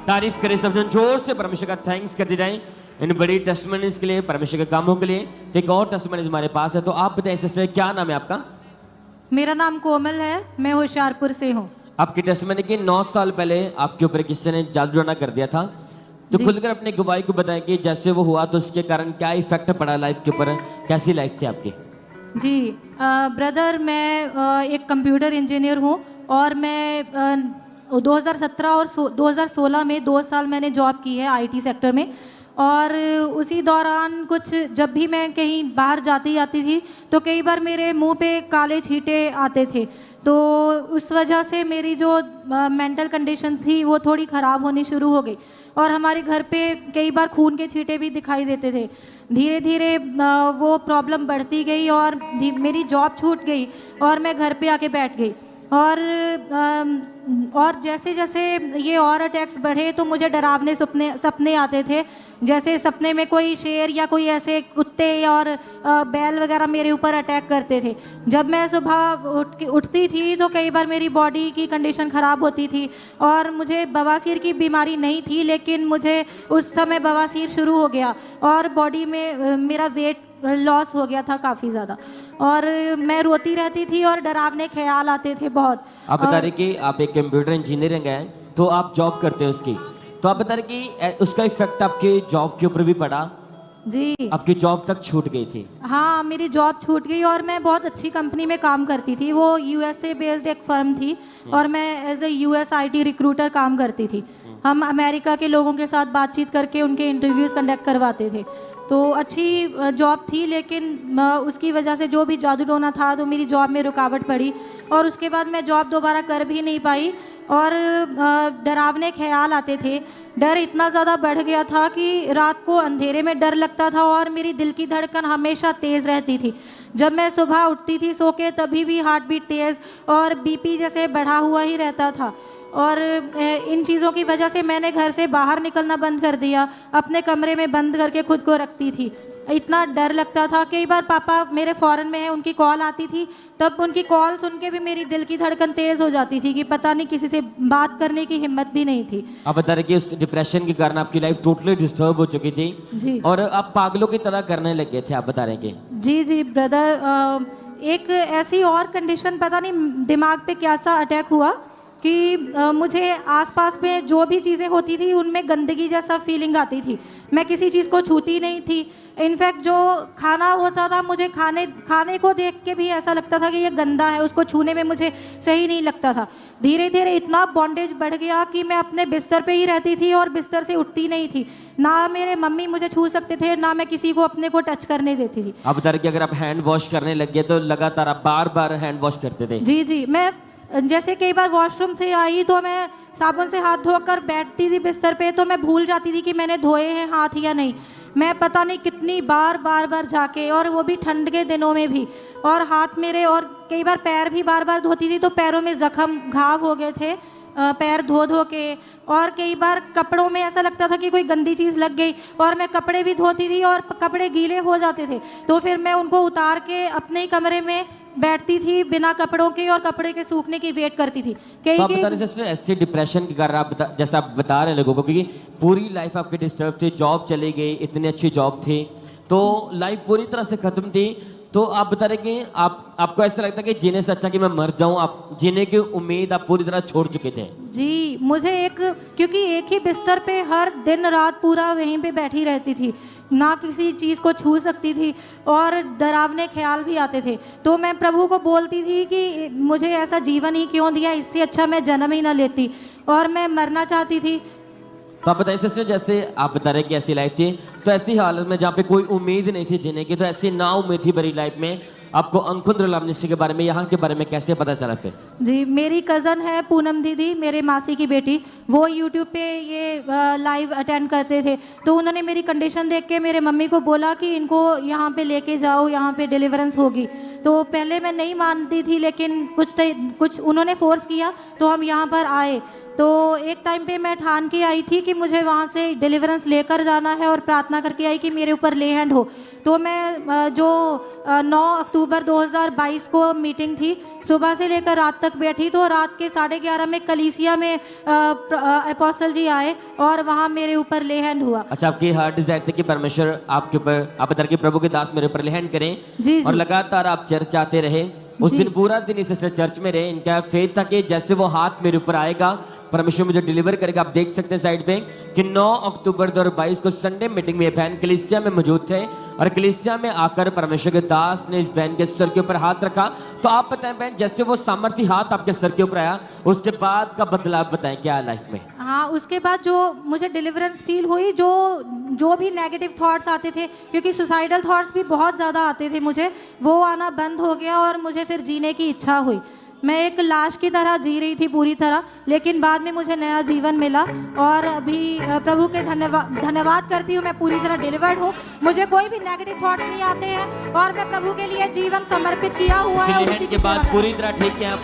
तारीफ करें सब जन जोर से, परमेश्वर का थैंक्स करते जाएं इन बड़ी टेस्टमनीज के लिए, परमेश्वर के कामों के लिए। तो एक और टेस्टमनीज हमारे पास है, तो आप बताएं सिस्टर क्या नाम है आपका? मेरा नाम कोमल है, मैं होशियारपुर से हूँ। आपकी टेस्टमनी की 9 साल पहले आपके ऊपर किसी ने जादू टोना कर दिया था, तो जी। खुलकर अपनी गवाही को बताएं कि जैसे वो हुआ तो उसके कारण क्या इफेक्ट पड़ा लाइफ के ऊपर, कैसी लाइफ थी आपकी? जी ब्रदर, मैं एक कंप्यूटर इंजीनियर हूँ और मैं 2017 और 2016 में 2 साल मैंने जॉब की है आईटी सेक्टर में। और उसी दौरान कुछ जब भी मैं कहीं बाहर जाती थी तो कई बार मेरे मुंह पे काले छींटे आते थे, तो उस वजह से मेरी जो मेंटल कंडीशन थी वो थोड़ी ख़राब होनी शुरू हो गई और हमारे घर पे कई बार खून के छींटे भी दिखाई देते थे। धीरे धीरे वो प्रॉब्लम बढ़ती गई और मेरी जॉब छूट गई और मैं घर पे आके बैठ गई। और जैसे जैसे ये और अटैक्स बढ़े तो मुझे डरावने सपने आते थे, जैसे सपने में कोई शेर या कोई ऐसे कुत्ते और बैल वगैरह मेरे ऊपर अटैक करते थे। जब मैं सुबह उठती थी तो कई बार मेरी बॉडी की कंडीशन ख़राब होती थी और मुझे बवासीर की बीमारी नहीं थी, लेकिन मुझे उस समय बवासीर शुरू हो गया और बॉडी में मेरा वेट लॉस हो गया था काफ़ी ज़्यादा और मैं रोती रहती थी और डरावने ख्याल आते थे बहुत। आप बता रहे कि आप एक कंप्यूटर इंजीनियरिंग है, तो आप जॉब करते हैं उसकी, तो आप बता रहे कि उसका इफेक्ट आपके जॉब के ऊपर भी पड़ा? जी, आपकी जॉब तक छूट गई थी? हाँ, मेरी जॉब छूट गई और मैं बहुत अच्छी कंपनी में काम करती थी। वो यूएसए बेस्ड एक फर्म थी और मैं as a US IT recruiter काम करती थी। हम अमेरिका के लोगों के साथ बातचीत करके उनके इंटरव्यूज़ कंडक्ट करवाते थे, तो अच्छी जॉब थी, लेकिन उसकी वजह से जो भी जादू टोना था तो मेरी जॉब में रुकावट पड़ी और उसके बाद मैं जॉब दोबारा कर भी नहीं पाई और डरावने ख्याल आते थे। डर इतना ज़्यादा बढ़ गया था कि रात को अंधेरे में डर लगता था और मेरी दिल की धड़कन हमेशा तेज़ रहती थी। जब मैं सुबह उठती थी सो के तभी भी हार्ट बीट तेज़ और बीपी जैसे बढ़ा हुआ ही रहता था और इन चीज़ों की वजह से मैंने घर से बाहर निकलना बंद कर दिया, अपने कमरे में बंद करके खुद को रखती थी। इतना डर लगता था। कई बार पापा मेरे फॉरेन में हैं, उनकी कॉल आती थी, तब उनकी कॉल सुन के भी मेरी दिल की धड़कन तेज़ हो जाती थी कि पता नहीं, किसी से बात करने की हिम्मत भी नहीं थी। आप बता रहे कि उस डिप्रेशन के कारण आपकी लाइफ टोटली डिस्टर्ब हो चुकी थी जी, और आप पागलों की तरह करने लगे थे, आप बता रहे कि? जी ब्रदर, एक ऐसी और कंडीशन, पता नहीं दिमाग पे कैसा अटैक हुआ कि मुझे आसपास में जो भी चीज़ें होती थी उनमें गंदगी जैसा फीलिंग आती थी। मैं किसी चीज़ को छूती नहीं थी। इनफैक्ट जो खाना होता था, मुझे खाने को देख के भी ऐसा लगता था कि ये गंदा है, उसको छूने में मुझे सही नहीं लगता था। धीरे धीरे इतना बॉन्डेज बढ़ गया कि मैं अपने बिस्तर पे ही रहती थी और बिस्तर से उठती नहीं थी। ना मेरे मम्मी मुझे छू सकते थे, ना मैं किसी को अपने को टच करने देती थी। आप बता रहे कि अगर आप हैंड वॉश करने लग गए तो लगातार आप बार बार हैंड वॉश करते थे? जी, मैं जैसे कई बार वॉशरूम से आई तो मैं साबुन से हाथ धोकर बैठती थी बिस्तर पे, तो मैं भूल जाती थी कि मैंने धोए हैं हाथ या नहीं। मैं पता नहीं कितनी बार जाके, और वो भी ठंड के दिनों में भी, और हाथ मेरे और कई बार पैर भी बार धोती थी तो पैरों में जख्म घाव हो गए थे पैर धो के। और कई बार कपड़ों में ऐसा लगता था कि कोई गंदी चीज़ लग गई और मैं कपड़े भी धोती थी और कपड़े गीले हो जाते थे, तो फिर मैं उनको उतार के अपने ही कमरे में बैठती थी बिना कपड़ों के और कपड़े के सूखने की वेट करती थी। तो आप बता रहे सिस्टर, ऐसे डिप्रेशन के कारण जैसा आप बता रहे हैं लोगों को, क्योंकि पूरी लाइफ आपकी डिस्टर्ब थी, जॉब चली गई, इतनी अच्छी जॉब थी तो लाइफ पूरी तरह से खत्म थी, तो आप बता रहे कि आपको ऐसा लगता है कि जीने से अच्छा कि मैं मर जाऊं, आप जीने की उम्मीद आप पूरी तरह छोड़ चुके थे? जी, मुझे क्योंकि एक ही बिस्तर पे हर दिन रात पूरा वहीं पे बैठी रहती थी, ना किसी चीज़ को छू सकती थी और डरावने ख्याल भी आते थे। तो मैं प्रभु को बोलती थी कि मुझे ऐसा जीवन ही क्यों दिया, इससे अच्छा मैं जन्म ही ना लेती, और मैं मरना चाहती थी। तो आप बताइए सिस्टर, जैसे आप बता रहे कि ऐसी लाइफ थी, तो ऐसी हालत में जहाँ पे कोई उम्मीद नहीं थी जीने की, तो ऐसी ना उम्मीद थी बड़ी लाइफ में, आपको अंकुंद्र मिनिस्ट्री के बारे में, यहाँ के बारे में कैसे पता चला फिर? जी, मेरी कज़न है पूनम दीदी, मेरे मासी की बेटी, वो यूट्यूब पे ये लाइव अटेंड करते थे, तो उन्होंने मेरी कंडीशन देख के मेरे मम्मी को बोला कि इनको यहाँ पे लेके जाओ, यहाँ पे डिलीवरेंस होगी। तो पहले मैं नहीं मानती थी, लेकिन कुछ उन्होंने फोर्स किया तो हम यहाँ पर आए। तो एक टाइम पे मैं ठान के आई थी कि मुझे वहाँ से डिलीवरेंस लेकर जाना है और प्रार्थना करके आई कि मेरे ऊपर ले हैंड हो। तो मैं जो 9 अक्टूबर 2022 को मीटिंग थी, सुबह से लेकर रात तक बैठी, तो रात के 11:30 में कलीसिया में अपोस्टल जी आए और वहाँ मेरे ऊपर ले हैंड हुआ। अच्छा, आपकी हार्ट डिजायर थी कि परमेश्वर आपके ऊपर, आप बता रहे कि प्रभु के दास मेरे ऊपर लहन करें, जी और जी लगातार आप चर्च आते रहे। उस जी। दिन पूरा दिन इस सिस्टर चर्च में रहे। इनका फेथ था कि जैसे वो हाथ मेरे ऊपर आएगा परमेश्वर मुझे डिलीवर करेगा। आप देख सकते हैं साइड पे कि 9 अक्टूबर 2022 को संडे मीटिंग में ये बहन कलीसिया में मौजूद थे, और कलीसिया में आकर परमेश्वर के दास ने इस बहन के सर के ऊपर हाथ रखा। तो आप बताएं बहन, जैसे वो सामर्थ्य हाथ आपके सर के ऊपर आया, उसके बाद का बदलाव बताएं क्या लाइफ में? हाँ, उसके बाद जो मुझे डिलीवरेंस फील हुई, जो भी नेगेटिव थॉट्स आते थे, क्योंकि सुसाइडल थॉट्स भी बहुत ज़्यादा आते थे मुझे, वो आना बंद हो गया और मुझे फिर जीने की इच्छा हुई। मैं एक लाश की तरह जी रही थी पूरी तरह, लेकिन बाद में मुझे नया जीवन मिला और अभी प्रभु के धन्यवाद करती हूँ। मैं पूरी तरह डिलीवर्ड हूँ, मुझे कोई भी नेगेटिव थॉट नहीं आते हैं और मैं प्रभु के लिए जीवन समर्पित किया हुआ है। लहन के बाद पूरी तरह ठीक है आप?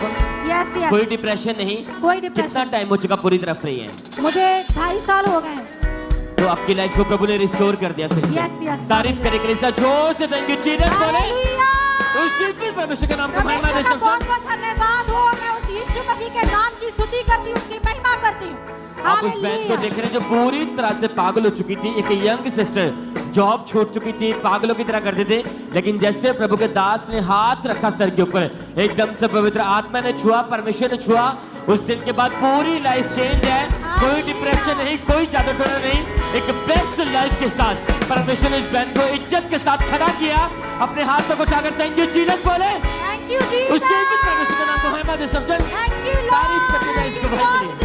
यस यस, कोई डिप्रेशन नहीं? कोई डिप्रेशन। कितना टाइम हो चुका पूरी तरह फ्री है? मुझे 2.5 साल हो गए हैं। तो आपकी लाइफ को प्रभु ने रिस्टोर कर दिया फिर से। यस यस, तारीफ करे कलीसिया जोर से, थैंक यू जीसस बोले। हालेलुया। उस परमेश्वर के नाम को महिमा दे परमेश्वर का सकते बहुत बहुत धन्यवाद हो। मैं उस यीशु मसीह के नाम की स्तुति करती हूँ, उसकी महिमा करती हूँ। आप उस बहन को देख रहे हैं जो पूरी तरह से पागल हो चुकी थी। एक यंग सिस्टर, जॉब छोड़ चुकी थी, पागलों की तरह करते थे, लेकिन जैसे प्रभु के दास ने हाथ रखा सर के ऊपर, एकदम से पवित्र आत्मा ने छुआ, परमेश्वर ने छुआ। उस दिन के बाद पूरी लाइफ चेंज है। कोई डिप्रेशन नहीं, कोई जादू टोना नहीं, एक बेस्ट लाइफ के साथ परमेश्वर ने इस बहन को इज्जत के साथ खड़ा किया। अपने हाथों को उठाकर थैंक यू जीसस बोले। Thank you Jesus. उस परमेश्वर के नाम को महिमा दे सब जन। थैंक यू तारीफ करते हैं इसको भाई के लिए।